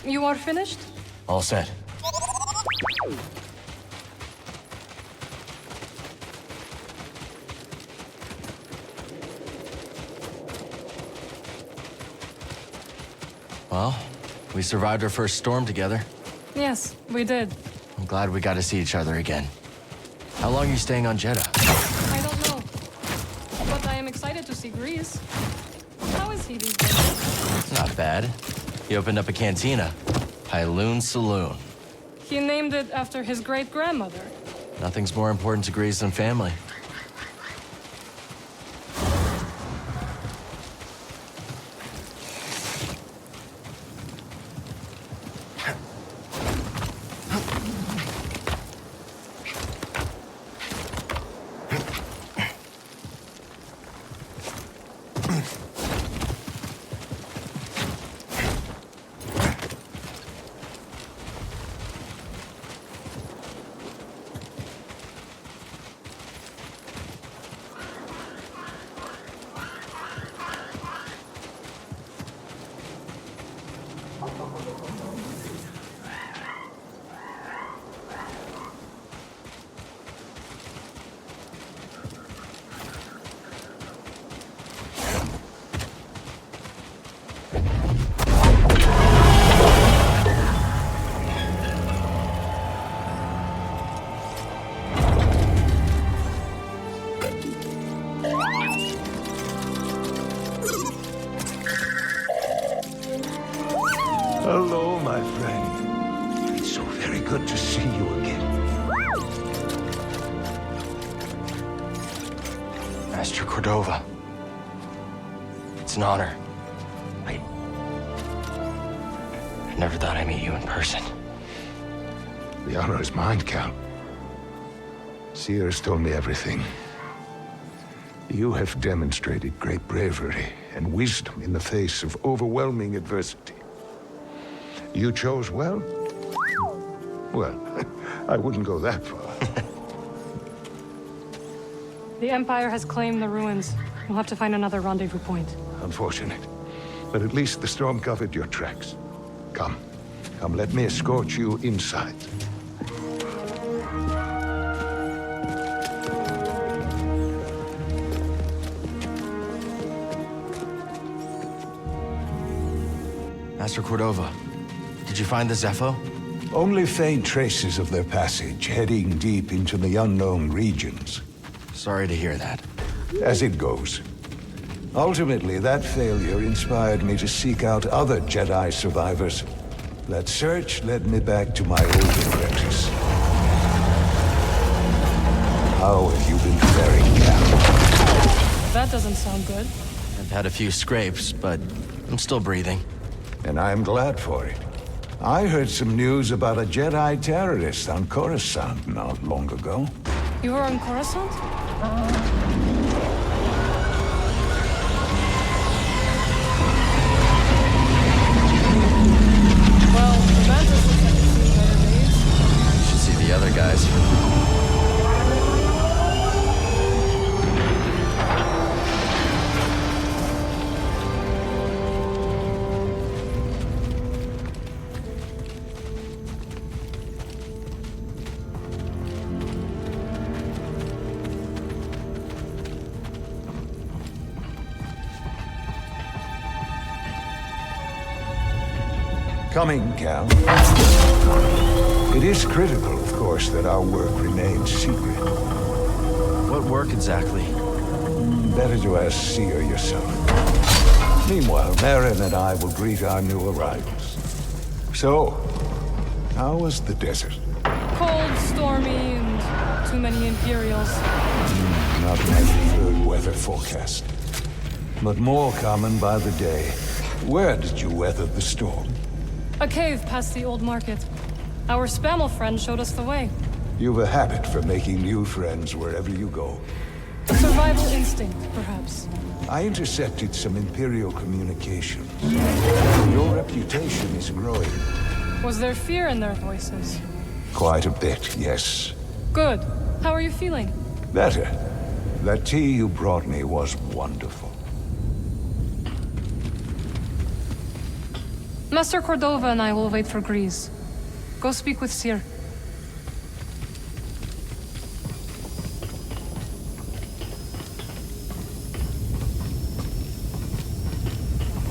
You are finished? All set. Well, we survived our first storm together. Yes, we did. I'm glad we got to see each other again. How long are you staying on Jeddah? I don't know. But I am excited to see Greece. How is he these days? It's not bad. He opened up a cantina. Pyloon Saloon. He named it after his great-grandmother. Nothing's more important to Greece than family. Hello, my friend. It's so very good to see you again. Master Cordova. It's an honor. I never thought I'd meet you in person. The honor is mine, Cal. CERE has told me everything. You have demonstrated great bravery and wisdom in the face of overwhelming adversity. You chose well? Well, I wouldn't go that far. The Empire has claimed the ruins. We'll have to find another rendezvous point. Unfortunate. But at least the storm covered your tracks. Come. Come, let me escort you inside. Master Cordova, did you find the Zepho? Only faint traces of their passage, heading deep into the unknown regions. Sorry to hear that. As it goes. Ultimately, that failure inspired me to seek out other Jedi survivors. That search led me back to my old apprentice. How have you been faring, Cal? That doesn't sound good. I've had a few scrapes, but I'm still breathing. And I'm glad for it. I heard some news about a Jedi terrorist on Coruscant not long ago. You were on Coruscant? Well, the Mantis looks like it's seen better days. You should see the other guys. Coming, Cal. It is critical, of course, that our work remains secret. What work exactly? Better to ask CERE yourself. Meanwhile, Marin and I will greet our new arrivals. So, how was the desert? Cold, stormy, and too many Imperials. Not my preferred weather forecast. But more common by the day. Where did you weather the storm? A cave past the old market. Our Spammel friend showed us the way. You've a habit for making new friends wherever you go. Survival instinct, perhaps. I intercepted some Imperial communication. Your reputation is growing. Was there fear in their voices? Quite a bit, yes. Good. How are you feeling? Better. That tea you brought me was wonderful. Master Cordova and I will wait for Grease. Go speak with CERE.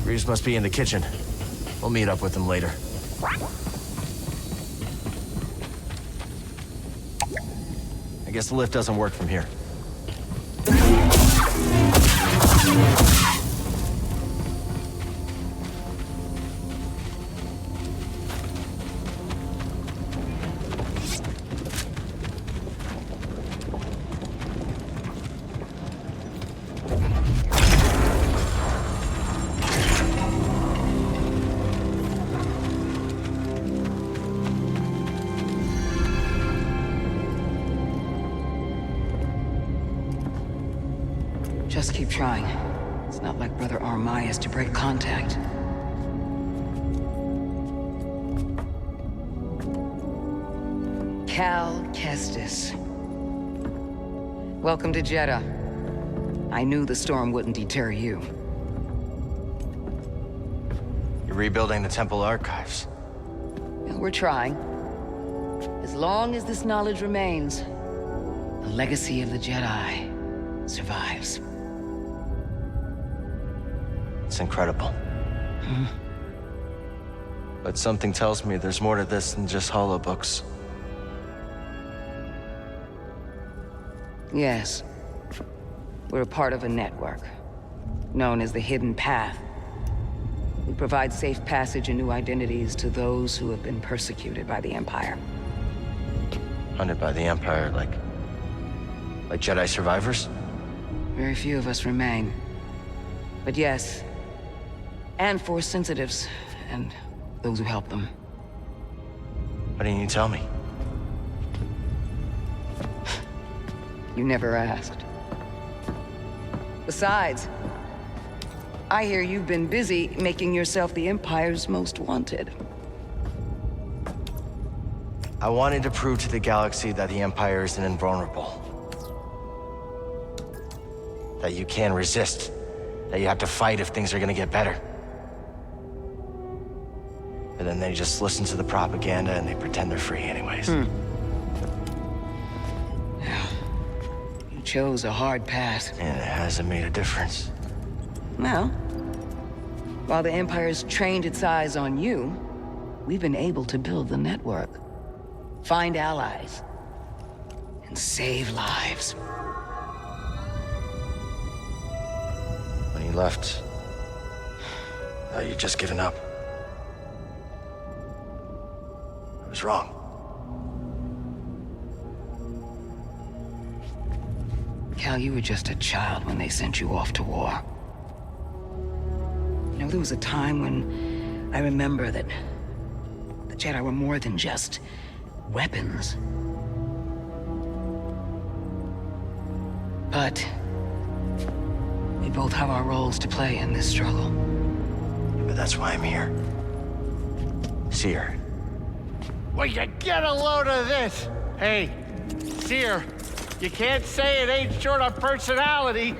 Reeves must be in the kitchen. We'll meet up with him later. I guess the lift doesn't work from here. Just keep trying. It's not like Brother Armai is to break contact. Cal Kestis. Welcome to Jeddah. I knew the storm wouldn't deter you. You're rebuilding the temple archives. Well, we're trying. As long as this knowledge remains, the legacy of the Jedi survives. It's incredible. But something tells me there's more to this than just holobooks. Yes. We're a part of a network, known as the Hidden Path. We provide safe passage and new identities to those who have been persecuted by the Empire. Hunted by the Empire, like Jedi survivors? Very few of us remain. But yes, and Force sensitives, and those who help them. Why didn't you tell me? You never asked. Besides, I hear you've been busy making yourself the Empire's most wanted. I wanted to prove to the galaxy that the Empire isn't invulnerable. That you can resist. That you have to fight if things are gonna get better. But then they just listen to the propaganda and they pretend they're free anyways. You chose a hard path. And it hasn't made a difference. Well, while the Empire's trained its eyes on you, we've been able to build the network, find allies, and save lives. When you left, you'd just given up. I was wrong. Cal, you were just a child when they sent you off to war. You know, there was a time when I remember that the Jedi were more than just weapons. But we both have our roles to play in this struggle. But that's why I'm here. CERE. Will you get a load of this? Hey, CERE, you can't say it ain't short on personality,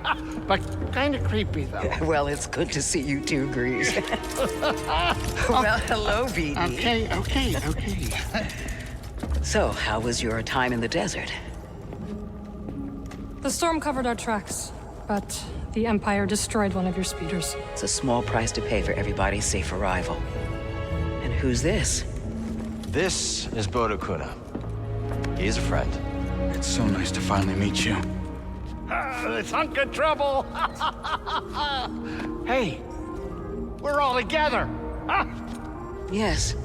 but kind of creepy, though. Well, it's good to see you too, Grease. Well, hello, BD. Okay. So, how was your time in the desert? The storm covered our tracks, but the Empire destroyed one of your speeders. It's a small price to pay for everybody's safe arrival. And who's this? This is Bodo Kuna. He's a friend. It's so nice to finally meet you. This hunk of trouble. Hey, we're all together. Huh? Yes.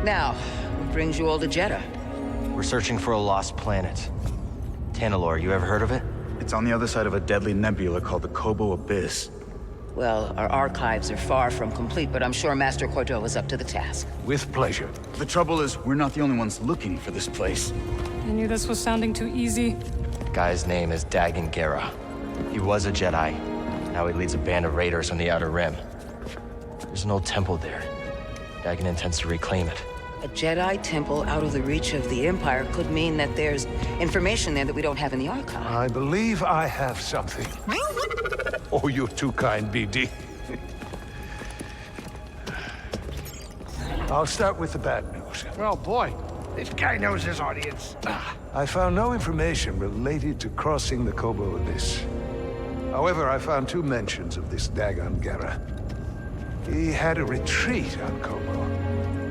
Now, what brings you all to Jeddah? We're searching for a lost planet. Tanalorr, you ever heard of it? It's on the other side of a deadly nebula called the Kobo Abyss. Well, our archives are far from complete, but I'm sure Master Cordova's up to the task. With pleasure. The trouble is, we're not the only ones looking for this place. I knew this was sounding too easy. The guy's name is Dagan Gera. He was a Jedi. Now he leads a band of raiders on the Outer Rim. There's an old temple there. Dagan intends to reclaim it. A Jedi temple out of the reach of the Empire could mean that there's information there that we don't have in the archive. I believe I have something. Oh, you're too kind, BD. I'll start with the bad news. Oh boy, this guy knows his audience. I found no information related to crossing the Kobo Abyss. However, I found 2 mentions of this Dagon Gera. He had a retreat on Kobo,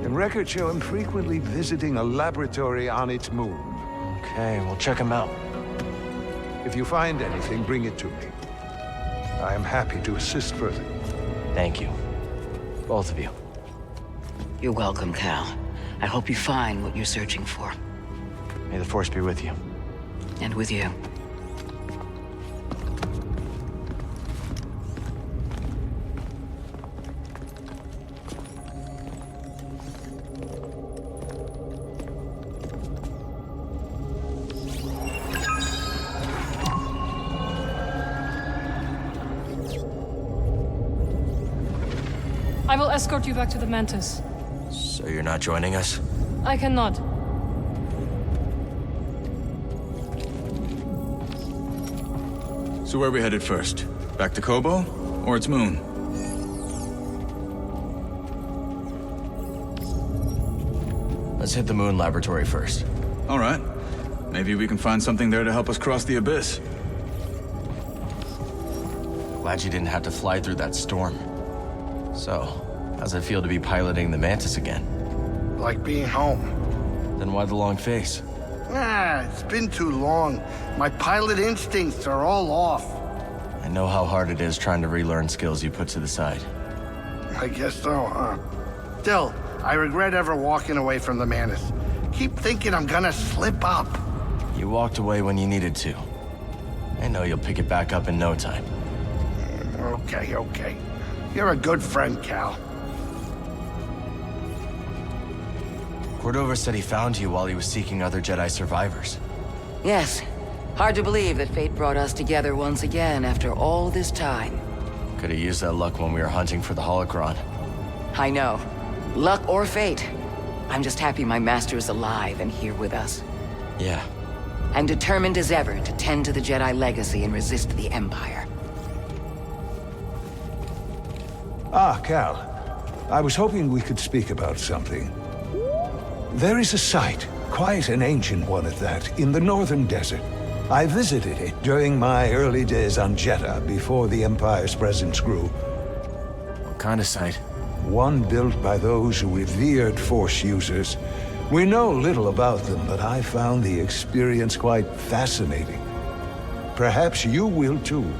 and records show him frequently visiting a laboratory on its moon. Okay, we'll check him out. If you find anything, bring it to me. I am happy to assist further. Thank you. Both of you. You're welcome, Cal. I hope you find what you're searching for. May the Force be with you. And with you. I will escort you back to the Mantis. So you're not joining us? I cannot. So where are we headed first? Back to Kobo? Or its moon? Let's hit the moon laboratory first. All right. Maybe we can find something there to help us cross the abyss. Glad you didn't have to fly through that storm. So, how's it feel to be piloting the Mantis again? Like being home. Then why the long face? It's been too long. My pilot instincts are all off. I know how hard it is trying to relearn skills you put to the side. I guess so, huh? Still, I regret ever walking away from the Mantis. Keep thinking I'm gonna slip up. You walked away when you needed to. I know you'll pick it back up in no time. Okay. You're a good friend, Cal. Cordova said he found you while he was seeking other Jedi survivors. Yes. Hard to believe that fate brought us together once again after all this time. Could have used that luck when we were hunting for the holocron. I know. Luck or fate. I'm just happy my master is alive and here with us. Yeah. And determined as ever to tend to the Jedi legacy and resist the Empire. Ah, Cal. I was hoping we could speak about something. There is a site, quite an ancient one at that, in the northern desert. I visited it during my early days on Jedha before the Empire's presence grew. What kind of site? One built by those who revered Force users. We know little about them, but I found the experience quite fascinating. Perhaps you will too.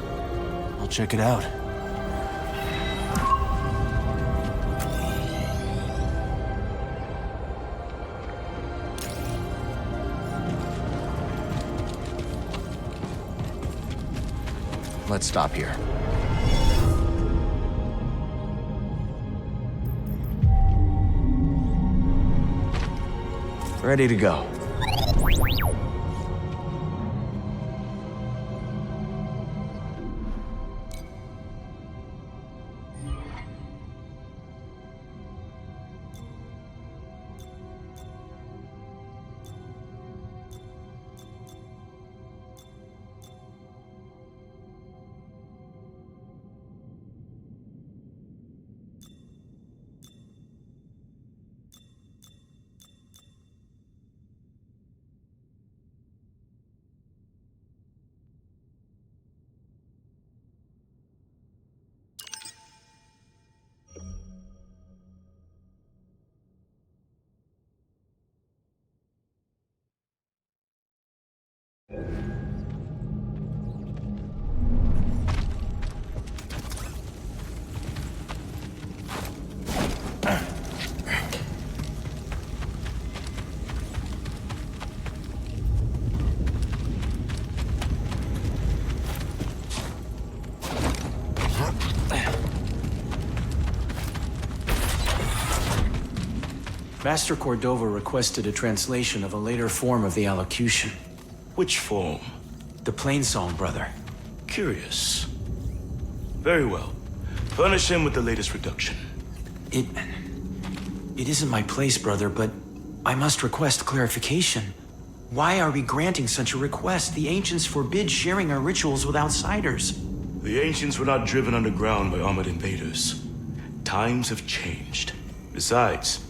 I'll check it out. Let's stop here. Ready to go. Master Cordova requested a translation of a later form of the allocution. Which form? The Plainsong, brother. Curious. Very well. Furnish him with the latest reduction. It isn't my place, brother, but I must request clarification. Why are we granting such a request? The ancients forbid sharing our rituals with outsiders. The ancients were not driven underground by armored invaders. Times have changed. Besides,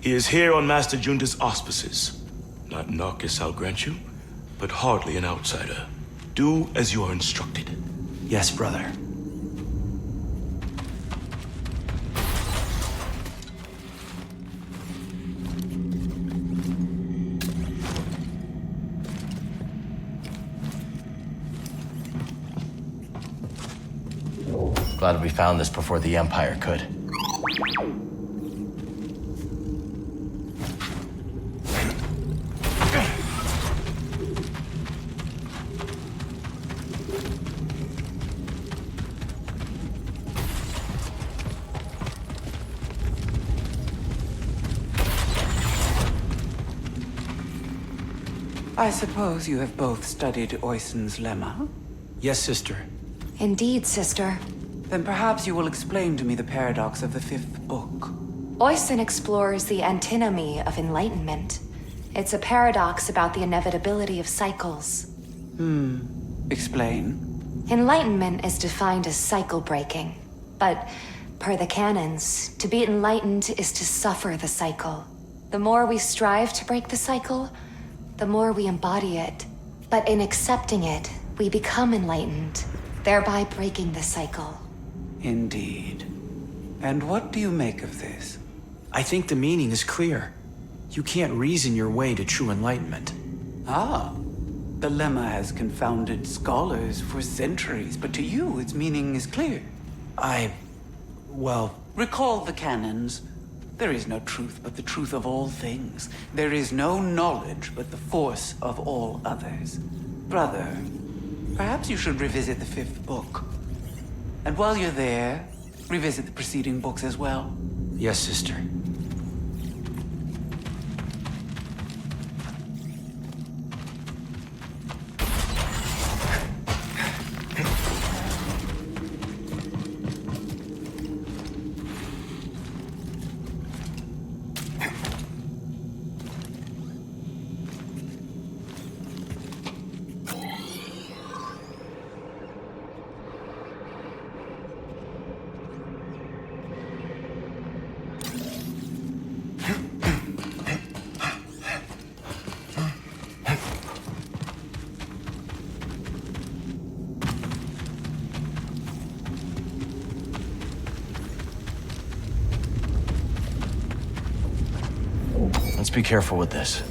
He is here on Master Junta's auspices. Not Narcus, I'll grant you, but hardly an outsider. Do as you are instructed. Yes, brother. Glad we found this before the Empire could. I suppose you have both studied Oisin's lemma? Yes, sister. Indeed, sister. Then perhaps you will explain to me the paradox of the fifth book. Oisin explores the antinomy of enlightenment. It's a paradox about the inevitability of cycles. Explain. Enlightenment is defined as cycle breaking. But, per the canons, to be enlightened is to suffer the cycle. The more we strive to break the cycle, the more we embody it. But in accepting it, we become enlightened, thereby breaking the cycle. Indeed. And what do you make of this? I think the meaning is clear. You can't reason your way to true enlightenment. Ah. The lemma has confounded scholars for centuries, but to you its meaning is clear. Well... Recall the canons. There is no truth but the truth of all things. There is no knowledge but the force of all others. Brother, perhaps you should revisit the fifth book. And while you're there, revisit the preceding books as well. Yes, sister. Let's be careful with this.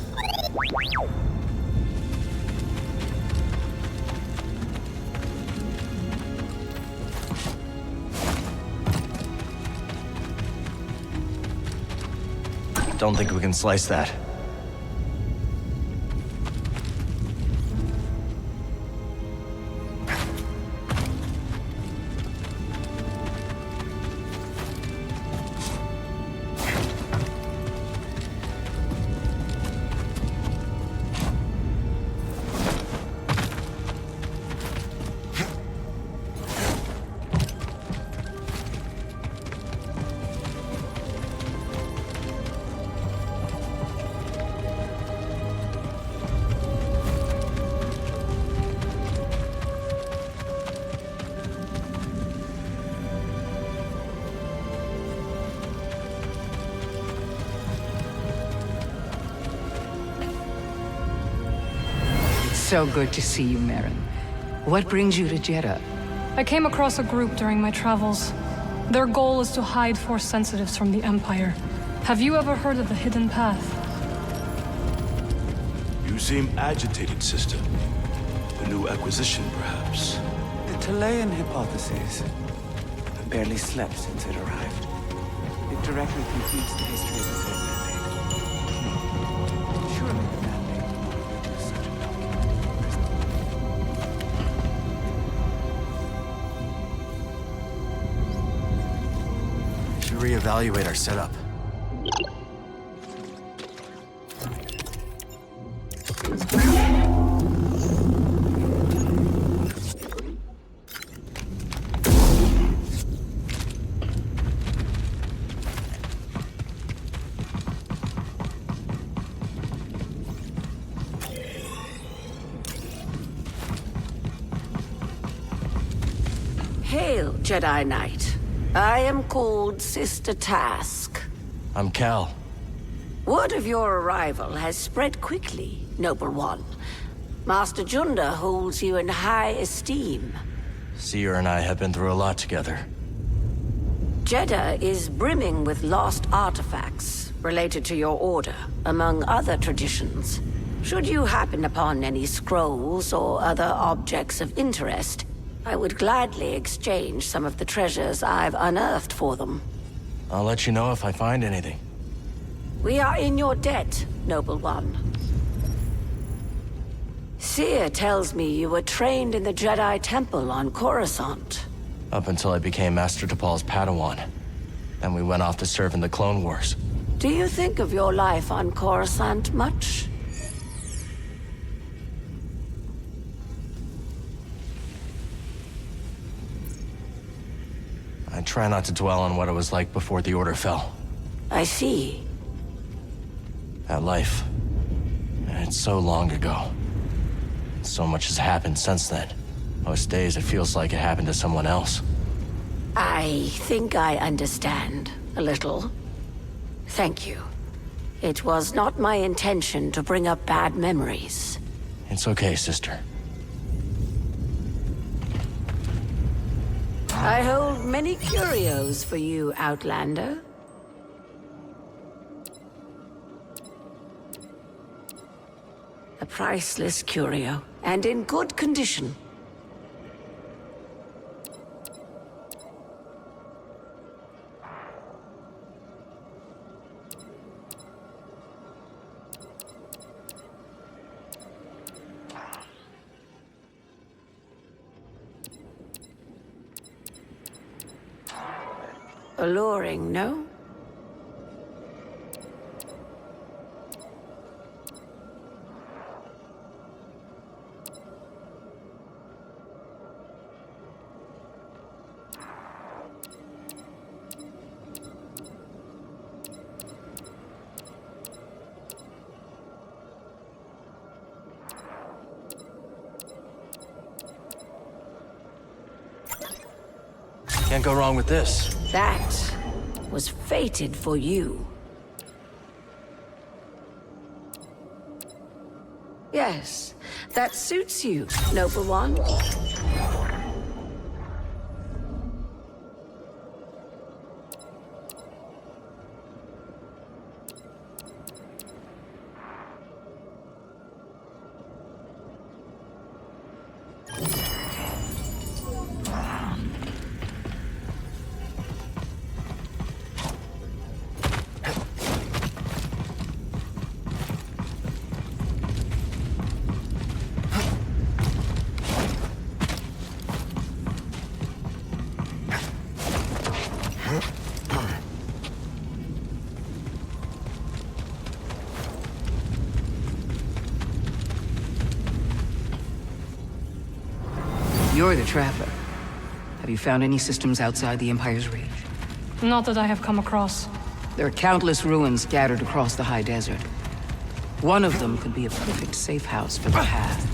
Don't think we can slice that. So good to see you, Merrin. What brings you to Jeddah? I came across a group during my travels. Their goal is to hide Force sensitives from the Empire. Have you ever heard of the Hidden Path? You seem agitated, sister. A new acquisition, perhaps. The Talayan hypothesis. I barely slept since it arrived. It directly confutes the history of the third mandate. Surely the mandate will not produce such a document. We should reevaluate our setup. Hail, Jedi Knight. I am called Sister Task. I'm Cal. Word of your arrival has spread quickly, Noble One. Master Junda holds you in high esteem. CERE and I have been through a lot together. Jeddah is brimming with lost artifacts related to your order, among other traditions. Should you happen upon any scrolls or other objects of interest, I would gladly exchange some of the treasures I've unearthed for them. I'll let you know if I find anything. We are in your debt, Noble One. CERE tells me you were trained in the Jedi Temple on Coruscant. Up until I became Master Tapal's Padawan. Then we went off to serve in the Clone Wars. Do you think of your life on Coruscant much? I try not to dwell on what it was like before the Order fell. I see. That life. It's so long ago. So much has happened since then. Most days it feels like it happened to someone else. I think I understand, a little. Thank you. It was not my intention to bring up bad memories. It's okay, sister. I hold many curios for you, Outlander. A priceless curio, and in good condition. Alluring, no? Can't go wrong with this. That was fated for you. Yes, that suits you, Noble One. You're the Traveler. Have you found any systems outside the Empire's reach? Not that I have come across. There are countless ruins scattered across the high desert. One of them could be a perfect safe house for the path.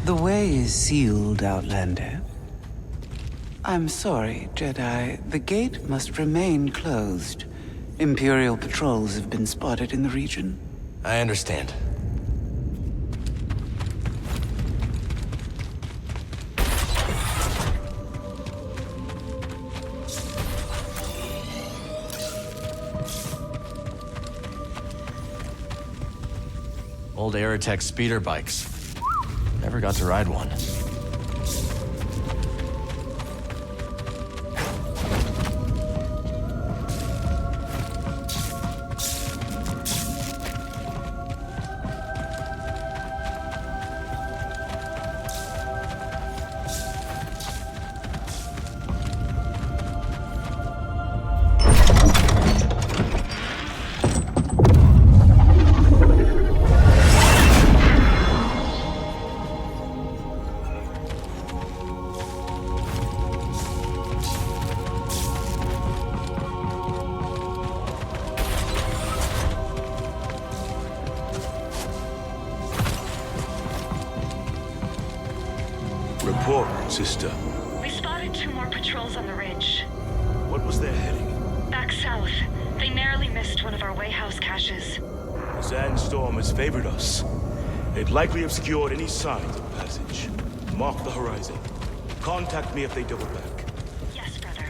The way is sealed, Outlander. I'm sorry, Jedi. The gate must remain closed. Imperial patrols have been spotted in the region. I understand. Old Aerotech speeder bikes. Never got to ride one. Report, sister. We spotted 2 more patrols on the ridge. What was their heading? Back south. They narrowly missed one of our wayhouse caches. The sandstorm has favored us. They've likely obscured any signs of passage. Mark the horizon. Contact me if they double back. Yes, brother.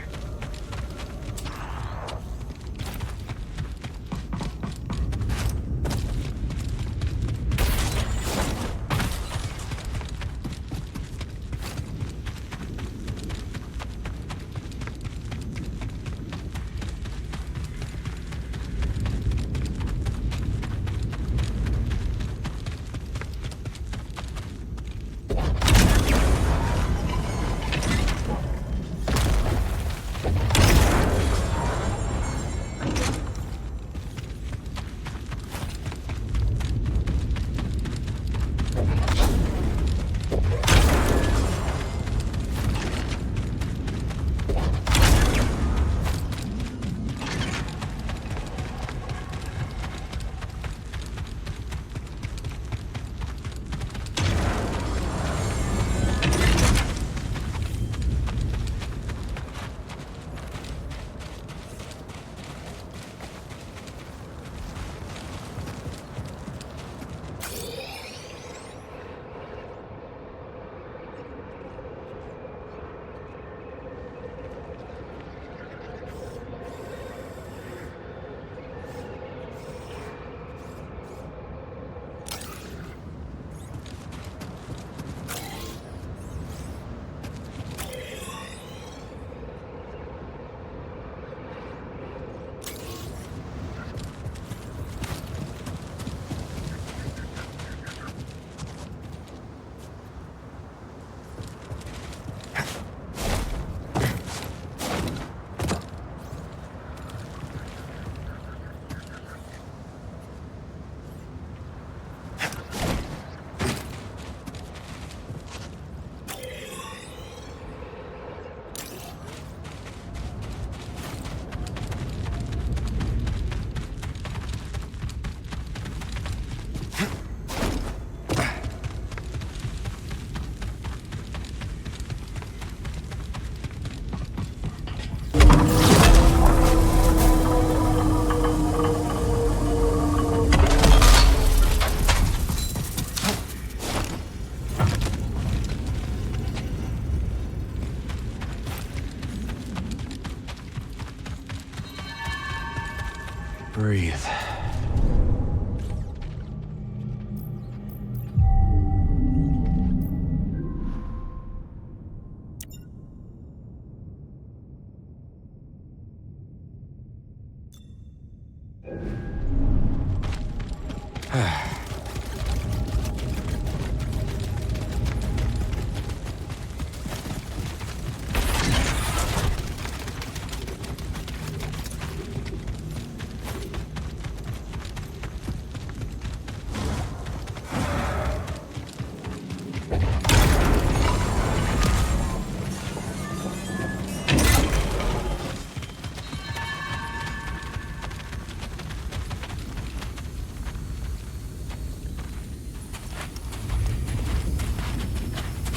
Breathe.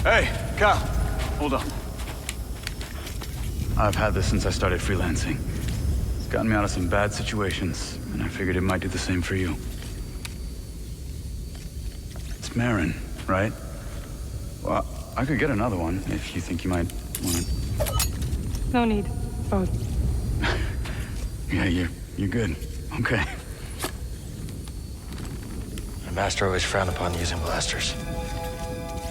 Hey, Cal, hold on. I've had this since I started freelancing. It's gotten me out of some bad situations, and I figured it might do the same for you. It's Marin, right? Well, I could get another one if you think you might want it. No need. Both. Yeah, you're good. Okay. My master always frowned upon using blasters.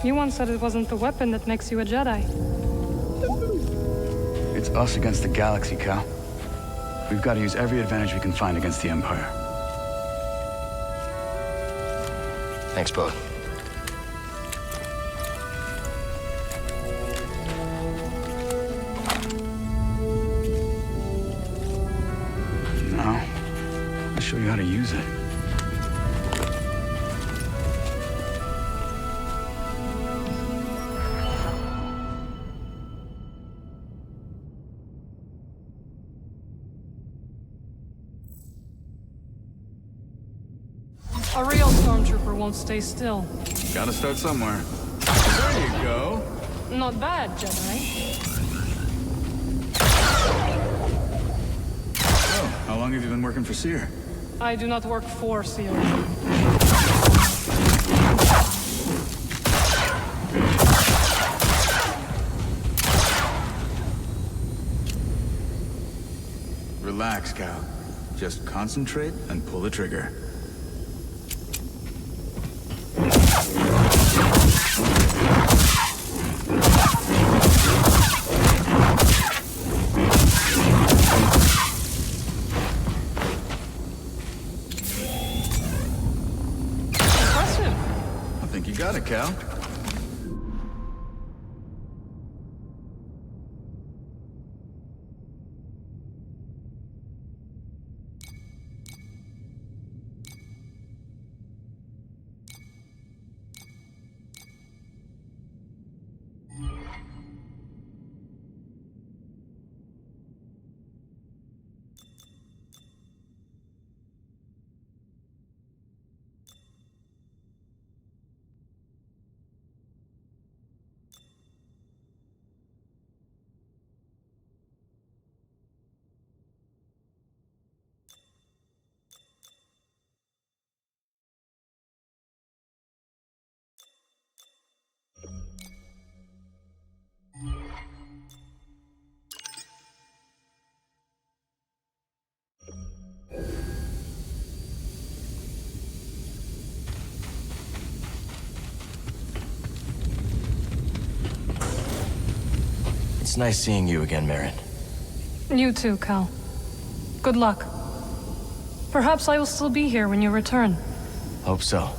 You once said it wasn't the weapon that makes you a Jedi. It's us against the galaxy, Cal. We've got to use every advantage we can find against the Empire. Thanks, Bo. Now, I'll show you how to use it. A real stormtrooper won't stay still. Gotta start somewhere. There you go. Not bad, Jedi. Oh, how long have you been working for CERE? I do not work for CERE. Relax, Cal. Just concentrate and pull the trigger. Impressive. I think you got it, Cal. It's nice seeing you again, Merrin. You too, Cal. Good luck. Perhaps I will still be here when you return. Hope so.